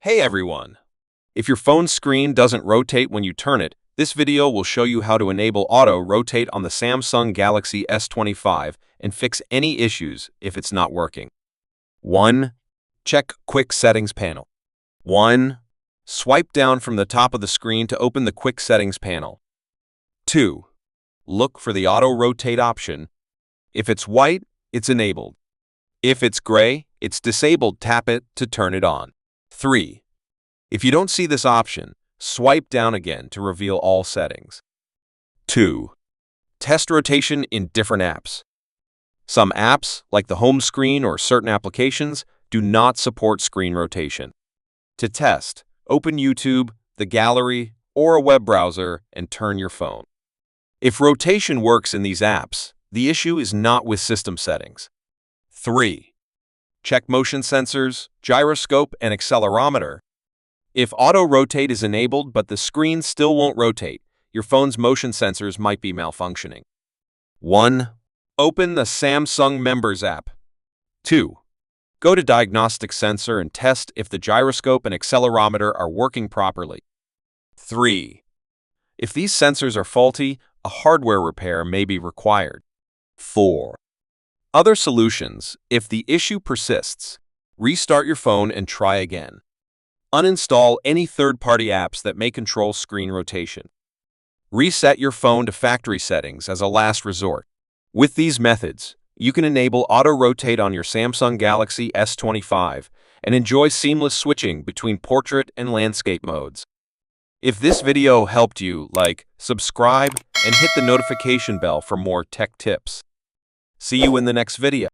Hey everyone! If your phone's screen doesn't rotate when you turn it, this video will show you how to enable auto rotate on the Samsung Galaxy S25 and fix any issues if it's not working. 1. Check Quick Settings panel. 1. Swipe down from the top of the screen to open the Quick Settings panel. 2. Look for the auto rotate option. If it's white, it's enabled. If it's gray, it's disabled. Tap it to turn it on. 3. If you don't see this option, swipe down again to reveal all settings. 2. Test rotation in different apps. Some apps, like the home screen or certain applications, do not support screen rotation. To test, open YouTube, the gallery, or a web browser and turn your phone. If rotation works in these apps, the issue is not with system settings. 3. Check motion sensors, gyroscope, and accelerometer. If auto rotate is enabled but the screen still won't rotate, your phone's motion sensors might be malfunctioning. 1. Open the Samsung Members app. 2. Go to Diagnostic Sensor and test if the gyroscope and accelerometer are working properly. 3. If these sensors are faulty, a hardware repair may be required. 4. Other solutions: if the issue persists, restart your phone and try again. Uninstall any third-party apps that may control screen rotation. Reset your phone to factory settings as a last resort. With these methods, you can enable auto rotate on your Samsung Galaxy S25 and enjoy seamless switching between portrait and landscape modes. If this video helped you, like, subscribe, and hit the notification bell for more tech tips. See you in the next video.